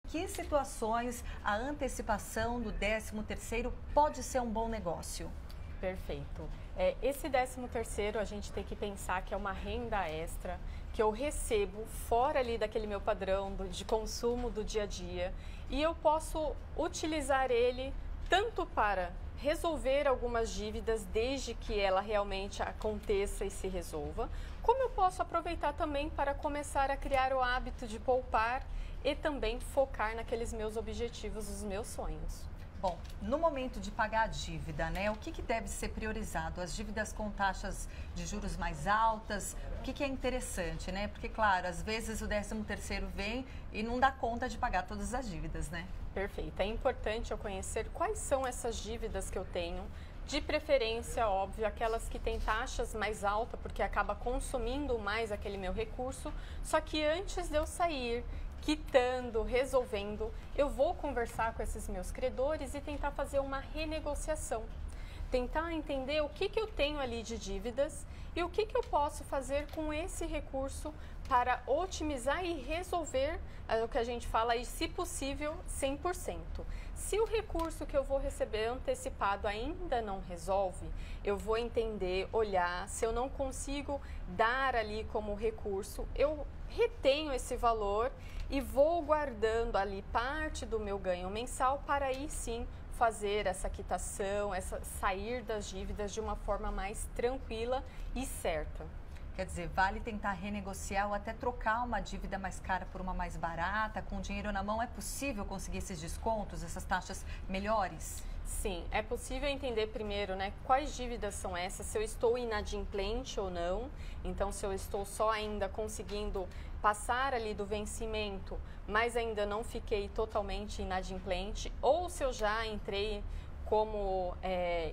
Que situações a antecipação do 13º pode ser um bom negócio? Perfeito. Esse 13º a gente tem que pensar que é uma renda extra que eu recebo fora ali daquele meu padrão de consumo do dia a dia e eu posso utilizar ele tanto para resolver algumas dívidas desde que ela realmente aconteça e se resolva, como eu posso aproveitar também para começar a criar o hábito de poupar e também focar naqueles meus objetivos, os meus sonhos. Bom, no momento de pagar a dívida, né, o que deve ser priorizado? As dívidas com taxas de juros mais altas, o que é interessante, né? Porque, claro, às vezes o 13º vem e não dá conta de pagar todas as dívidas, né? Perfeito. É importante eu conhecer quais são essas dívidas que eu tenho, de preferência, óbvio, aquelas que têm taxas mais altas, porque acaba consumindo mais aquele meu recurso, só que antes de eu sair quitando, resolvendo, eu vou conversar com esses meus credores e tentar fazer uma renegociação. Tentar entender o que eu tenho ali de dívidas e o que eu posso fazer com esse recurso para otimizar e resolver o que a gente fala aí, se possível, 100%. Se o recurso que eu vou receber antecipado ainda não resolve, eu vou entender, olhar, se eu não consigo dar ali como recurso, eu retenho esse valor e vou guardando ali parte do meu ganho mensal para aí sim fazer essa quitação, sair das dívidas de uma forma mais tranquila e certa. Quer dizer, vale tentar renegociar ou até trocar uma dívida mais cara por uma mais barata, com dinheiro na mão? É possível conseguir esses descontos, essas taxas melhores? Sim, é possível entender primeiro, né, quais dívidas são essas, se eu estou inadimplente ou não. Então, se eu estou só ainda conseguindo passar ali do vencimento, mas ainda não fiquei totalmente inadimplente, ou se eu já entrei como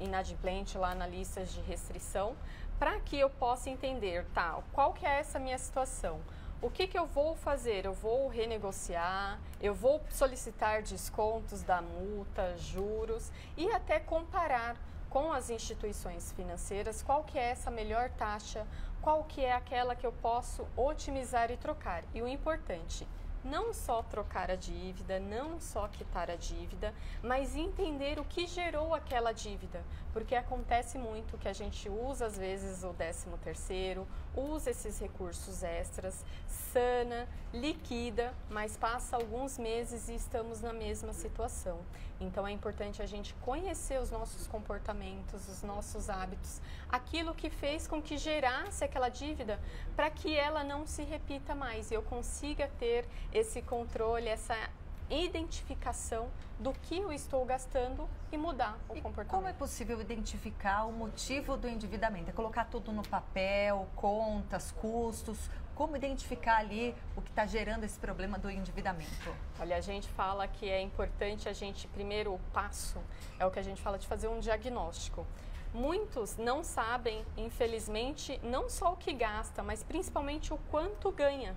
inadimplente lá na lista de restrição, para que eu possa entender, tá, qual que é essa minha situação. O que eu vou fazer? Eu vou renegociar, eu vou solicitar descontos da multa, juros e até comparar com as instituições financeiras qual que é essa melhor taxa, qual que é aquela que eu posso otimizar e trocar. E o importante, não só trocar a dívida, não só quitar a dívida, mas entender o que gerou aquela dívida, porque acontece muito que a gente usa às vezes o 13º, usa esses recursos extras, sana, liquida, mas passa alguns meses e estamos na mesma situação. Então é importante a gente conhecer os nossos comportamentos, os nossos hábitos, aquilo que fez com que gerasse aquela dívida, para que ela não se repita mais e eu consiga ter esse controle, essa identificação do que eu estou gastando e mudar o comportamento. Como é possível identificar o motivo do endividamento? É colocar tudo no papel, contas, custos? Como identificar ali o que está gerando esse problema do endividamento? Olha, a gente fala que é importante a gente, primeiro o passo, é o que a gente fala de fazer um diagnóstico. Muitos não sabem, infelizmente, não só o que gasta, mas principalmente o quanto ganha.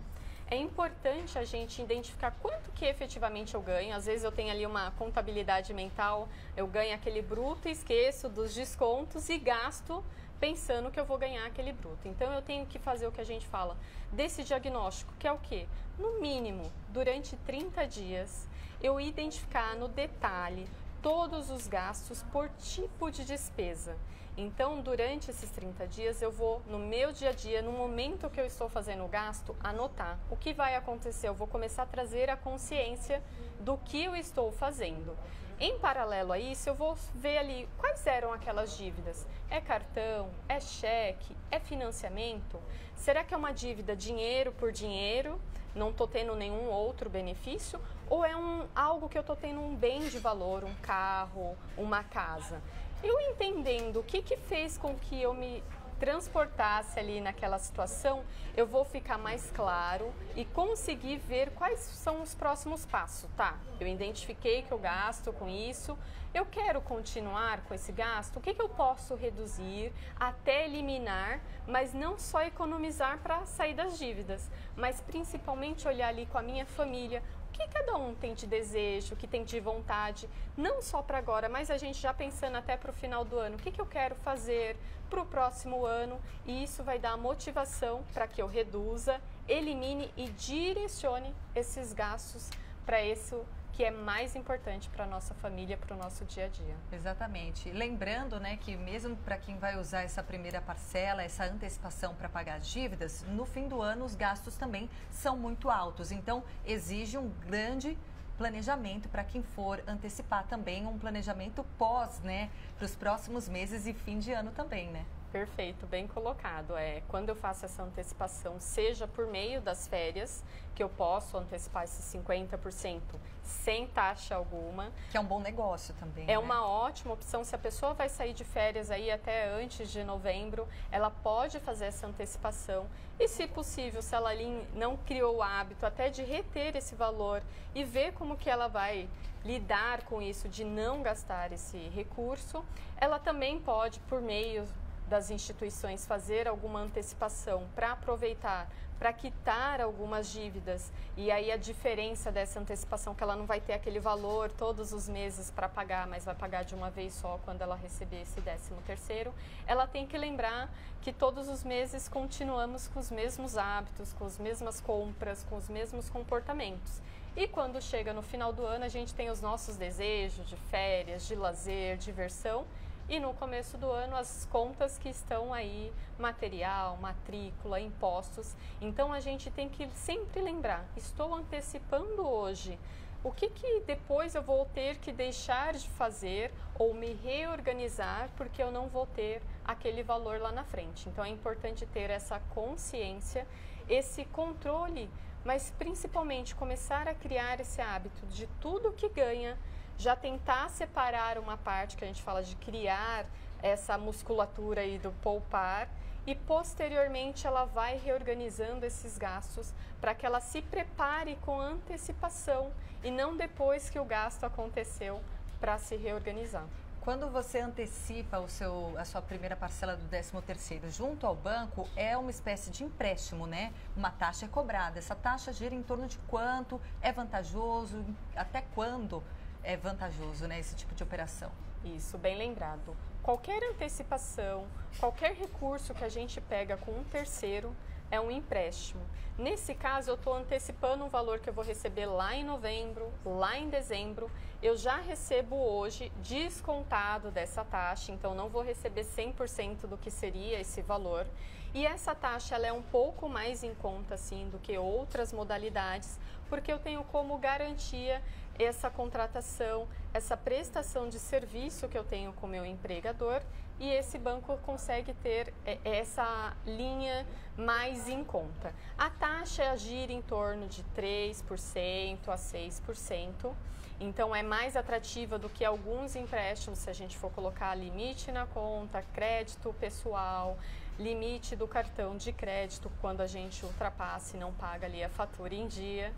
É importante a gente identificar quanto que efetivamente eu ganho. Às vezes eu tenho ali uma contabilidade mental, eu ganho aquele bruto, esqueço dos descontos e gasto pensando que eu vou ganhar aquele bruto. Então eu tenho que fazer o que a gente fala desse diagnóstico, que é o quê? No mínimo, durante 30 dias, eu identificar no detalhe todos os gastos por tipo de despesa. Então, durante esses 30 dias, eu vou, no meu dia a dia, no momento que eu estou fazendo o gasto, anotar o que vai acontecer. Eu vou começar a trazer a consciência do que eu estou fazendo. Em paralelo a isso, eu vou ver ali quais eram aquelas dívidas. É cartão? É cheque? É financiamento? Será que é uma dívida dinheiro por dinheiro? Não estou tendo nenhum outro benefício? Ou é algo que eu estou tendo um bem de valor, um carro, uma casa? Eu entendendo o que fez com que eu me transportasse ali naquela situação, eu vou ficar mais claro e conseguir ver quais são os próximos passos, tá? Eu identifiquei que eu gasto com isso, eu quero continuar com esse gasto, o que eu posso reduzir até eliminar, mas não só economizar para sair das dívidas, mas principalmente olhar ali com a minha família, o que cada um tem de desejo, o que tem de vontade, não só para agora, mas a gente já pensando até para o final do ano, o que eu quero fazer para o próximo ano, e isso vai dar motivação para que eu reduza, elimine e direcione esses gastos para isso que é mais importante para a nossa família, para o nosso dia a dia. Exatamente. Lembrando, né, que mesmo para quem vai usar essa primeira parcela, essa antecipação para pagar as dívidas, no fim do ano os gastos também são muito altos. Então, exige um grande planejamento para quem for antecipar também, um planejamento pós, né, para os próximos meses e fim de ano também, né? Perfeito, bem colocado. Quando eu faço essa antecipação, seja por meio das férias, que eu posso antecipar esses 50% sem taxa alguma. Que é um bom negócio também, É, né? uma ótima opção. Se a pessoa vai sair de férias aí até antes de novembro, ela pode fazer essa antecipação. E, se possível, se ela não criou o hábito até de reter esse valor e ver como que ela vai lidar com isso, de não gastar esse recurso, ela também pode, por meio das instituições, fazer alguma antecipação para aproveitar, para quitar algumas dívidas, e aí a diferença dessa antecipação, que ela não vai ter aquele valor todos os meses para pagar, mas vai pagar de uma vez só quando ela receber esse 13º, ela tem que lembrar que todos os meses continuamos com os mesmos hábitos, com as mesmas compras, com os mesmos comportamentos. E quando chega no final do ano, a gente tem os nossos desejos de férias, de lazer, diversão. E no começo do ano, as contas que estão aí, material, matrícula, impostos. Então, a gente tem que sempre lembrar, estou antecipando hoje. O que depois eu vou ter que deixar de fazer ou me reorganizar porque eu não vou ter aquele valor lá na frente. Então, é importante ter essa consciência, esse controle, mas principalmente começar a criar esse hábito de tudo que ganha, já tentar separar uma parte, que a gente fala de criar essa musculatura aí do poupar, e posteriormente ela vai reorganizando esses gastos para que ela se prepare com antecipação e não depois que o gasto aconteceu para se reorganizar. Quando você antecipa a sua primeira parcela do 13º junto ao banco, é uma espécie de empréstimo, né? Uma taxa é cobrada. Essa taxa gira em torno de quanto? É vantajoso? Até quando é vantajoso, né, esse tipo de operação? Isso, bem lembrado. Qualquer antecipação, qualquer recurso que a gente pega com um terceiro é um empréstimo. Nesse caso, eu estou antecipando um valor que eu vou receber lá em novembro, lá em dezembro. Eu já recebo hoje descontado dessa taxa, então não vou receber 100% do que seria esse valor. E essa taxa ela é um pouco mais em conta assim, do que outras modalidades, porque eu tenho como garantia essa contratação, essa prestação de serviço que eu tenho com o meu empregador, e esse banco consegue ter essa linha mais em conta. A taxa gira em torno de 3% a 6%, então é mais atrativa do que alguns empréstimos, se a gente for colocar limite na conta, crédito pessoal, limite do cartão de crédito quando a gente ultrapassa e não paga ali a fatura em dia.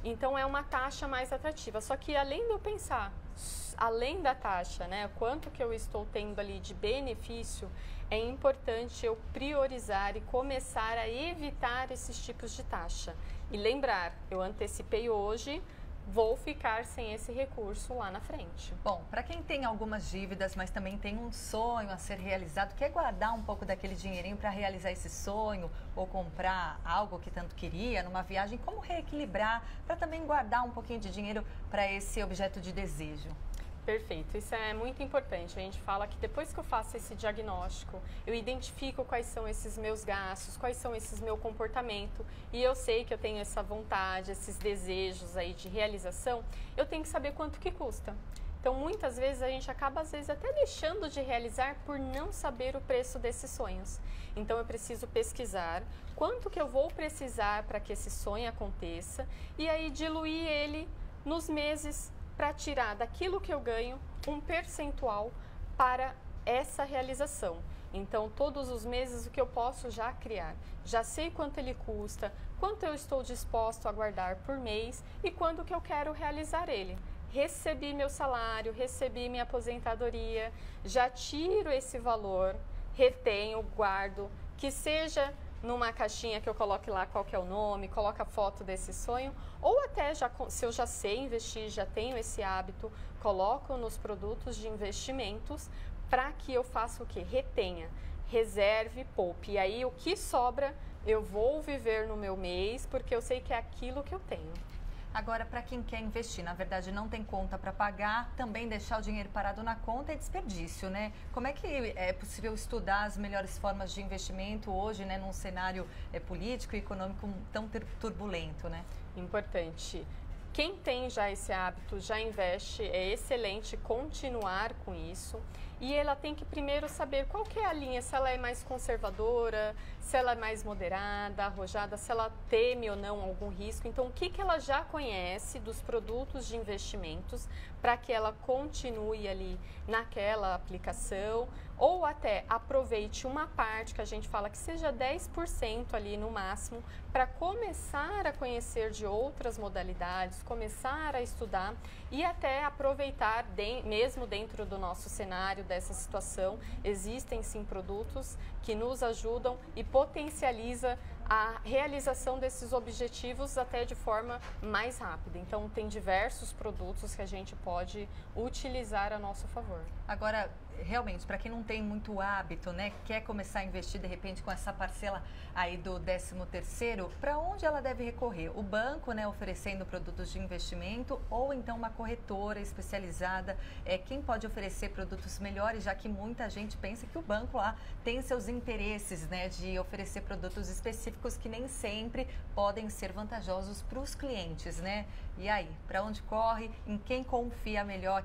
Então, é uma taxa mais atrativa. Só que, além de eu pensar, além da taxa, né, quanto que eu estou tendo ali de benefício, é importante eu priorizar e começar a evitar esses tipos de taxa. E lembrar, eu antecipei hoje, vou ficar sem esse recurso lá na frente. Bom, para quem tem algumas dívidas, mas também tem um sonho a ser realizado, quer guardar um pouco daquele dinheirinho para realizar esse sonho ou comprar algo que tanto queria numa viagem, como reequilibrar para também guardar um pouquinho de dinheiro para esse objeto de desejo? Perfeito, isso é muito importante. A gente fala que depois que eu faço esse diagnóstico, eu identifico quais são esses meus gastos, quais são esses meu comportamento, e eu sei que eu tenho essa vontade, esses desejos aí de realização, eu tenho que saber quanto que custa. Então, muitas vezes a gente acaba, às vezes, até deixando de realizar por não saber o preço desses sonhos. Então, eu preciso pesquisar quanto que eu vou precisar para que esse sonho aconteça e aí diluir ele nos meses, para tirar daquilo que eu ganho um percentual para essa realização. Então, todos os meses o que eu posso já criar. Já sei quanto ele custa, quanto eu estou disposto a guardar por mês e quando que eu quero realizar ele. Recebi meu salário, recebi minha aposentadoria, já tiro esse valor, retenho, guardo, que seja numa caixinha que eu coloque lá qual que é o nome, coloque a foto desse sonho, ou até se eu já sei investir, já tenho esse hábito, coloco nos produtos de investimentos para que eu faça o quê? Retenha, reserve, poupe. E aí o que sobra eu vou viver no meu mês, porque eu sei que é aquilo que eu tenho. Agora, para quem quer investir, na verdade não tem conta para pagar, também deixar o dinheiro parado na conta é desperdício, né? Como é que é possível estudar as melhores formas de investimento hoje, né, num cenário político e econômico tão turbulento, né? Importante. Quem tem já esse hábito, já investe, é excelente continuar com isso. E ela tem que primeiro saber qual que é a linha, se ela é mais conservadora, se ela é mais moderada, arrojada, se ela teme ou não algum risco. Então, o que ela já conhece dos produtos de investimentos para que ela continue ali naquela aplicação, ou até aproveite uma parte, que a gente fala que seja 10% ali no máximo, para começar a conhecer de outras modalidades, começar a estudar e até aproveitar, mesmo dentro do nosso cenário dessa situação, existem sim produtos que nos ajudam e potencializa a realização desses objetivos até de forma mais rápida. Então, tem diversos produtos que a gente pode utilizar a nosso favor. Agora, realmente, para quem não tem muito hábito, né, quer começar a investir de repente com essa parcela aí do 13º, para onde ela deve recorrer? O banco, né, oferecendo produtos de investimento ou então uma corretora especializada? Quem pode oferecer produtos melhores, já que muita gente pensa que o banco lá tem seus interesses, né, de oferecer produtos específicos que nem sempre podem ser vantajosos para os clientes, né? E aí, para onde corre? Em quem confia melhor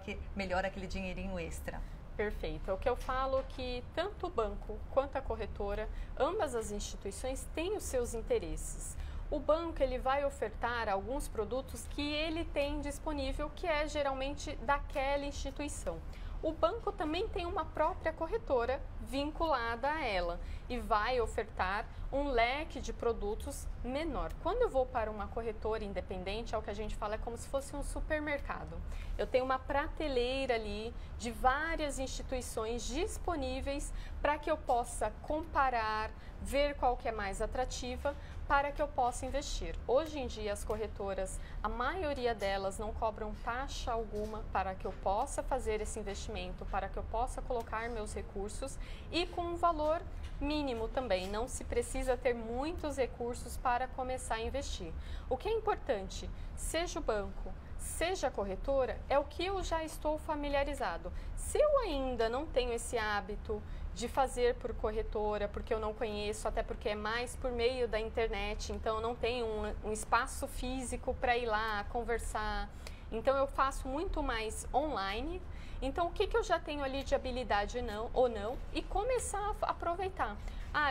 aquele dinheirinho extra? Perfeito. É o que eu falo, que tanto o banco quanto a corretora, ambas as instituições têm os seus interesses. O banco, ele vai ofertar alguns produtos que ele tem disponível, que é geralmente daquela instituição. O banco também tem uma própria corretora vinculada a ela e vai ofertar um leque de produtos menor. Quando eu vou para uma corretora independente, é o que a gente fala, é como se fosse um supermercado. Eu tenho uma prateleira ali de várias instituições disponíveis para que eu possa comparar, ver qual que é mais atrativa, para que eu possa investir. Hoje em dia, as corretoras, a maioria delas não cobram taxa alguma para que eu possa fazer esse investimento, para que eu possa colocar meus recursos e com um valor mínimo também. Não se precisa ter muitos recursos para começar a investir. O que é importante, seja o banco, seja a corretora, é o que eu já estou familiarizado. Se eu ainda não tenho esse hábito de fazer por corretora, porque eu não conheço, até porque é mais por meio da internet, então eu não tenho um espaço físico para ir lá conversar, então eu faço muito mais online. Então, o que eu já tenho ali de habilidade ou não, e começar a aproveitar.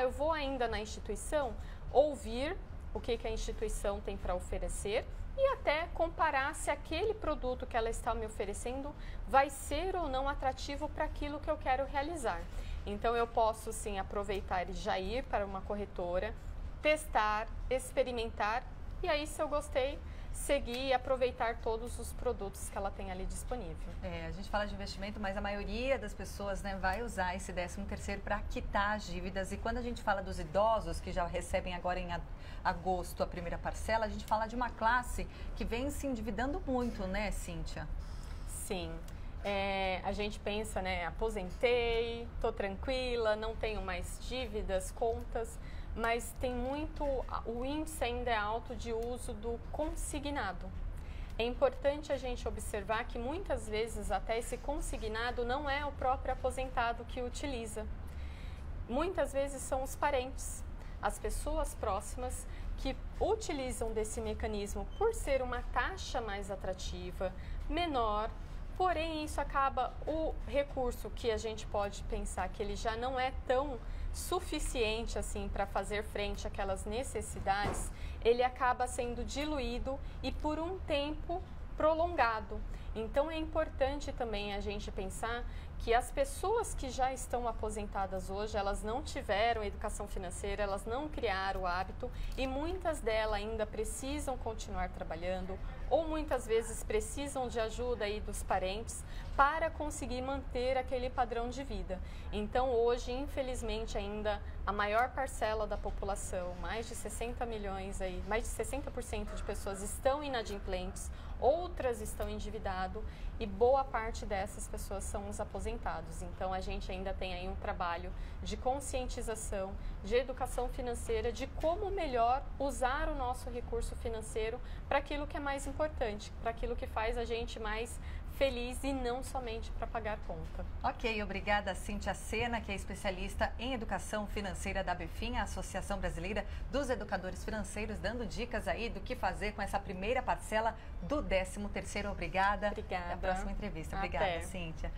Eu vou ainda na instituição, ouvir o que a instituição tem para oferecer e até comparar se aquele produto que ela está me oferecendo vai ser ou não atrativo para aquilo que eu quero realizar. Então, eu posso sim aproveitar e já ir para uma corretora, testar, experimentar e aí, se eu gostei, seguir e aproveitar todos os produtos que ela tem ali disponível. A gente fala de investimento, mas a maioria das pessoas, né, vai usar esse 13º para quitar as dívidas. E quando a gente fala dos idosos, que já recebem agora em agosto a primeira parcela, a gente fala de uma classe que vem se endividando muito, né, Cíntia? Sim. A gente pensa, né, aposentei, estou tranquila, não tenho mais dívidas, contas, mas tem muito, o índice ainda é alto de uso do consignado. É importante a gente observar que muitas vezes até esse consignado não é o próprio aposentado que utiliza. Muitas vezes são os parentes, as pessoas próximas que utilizam desse mecanismo por ser uma taxa mais atrativa, menor. Porém, isso acaba, o recurso que a gente pode pensar que ele já não é tão suficiente assim para fazer frente àquelas necessidades, ele acaba sendo diluído e por um tempo prolongado. Então, é importante também a gente pensar que as pessoas que já estão aposentadas hoje, elas não tiveram educação financeira, elas não criaram o hábito e muitas delas ainda precisam continuar trabalhando ou muitas vezes precisam de ajuda aí dos parentes para conseguir manter aquele padrão de vida. Então, hoje, infelizmente, ainda a maior parcela da população, mais de 60 milhões aí, mais de 60% de pessoas estão inadimplentes outras estão endividadas e boa parte dessas pessoas são os aposentados. Então, a gente ainda tem aí um trabalho de conscientização, de educação financeira, de como melhor usar o nosso recurso financeiro para aquilo que é mais importante, para aquilo que faz a gente mais feliz e não somente para pagar conta. Ok, obrigada Cíntia Sena, que é especialista em educação financeira da ABFIN, a Associação Brasileira dos Educadores Financeiros, dando dicas aí do que fazer com essa primeira parcela do 13º. Obrigada. Obrigada. Até a próxima entrevista. Obrigada, Cíntia.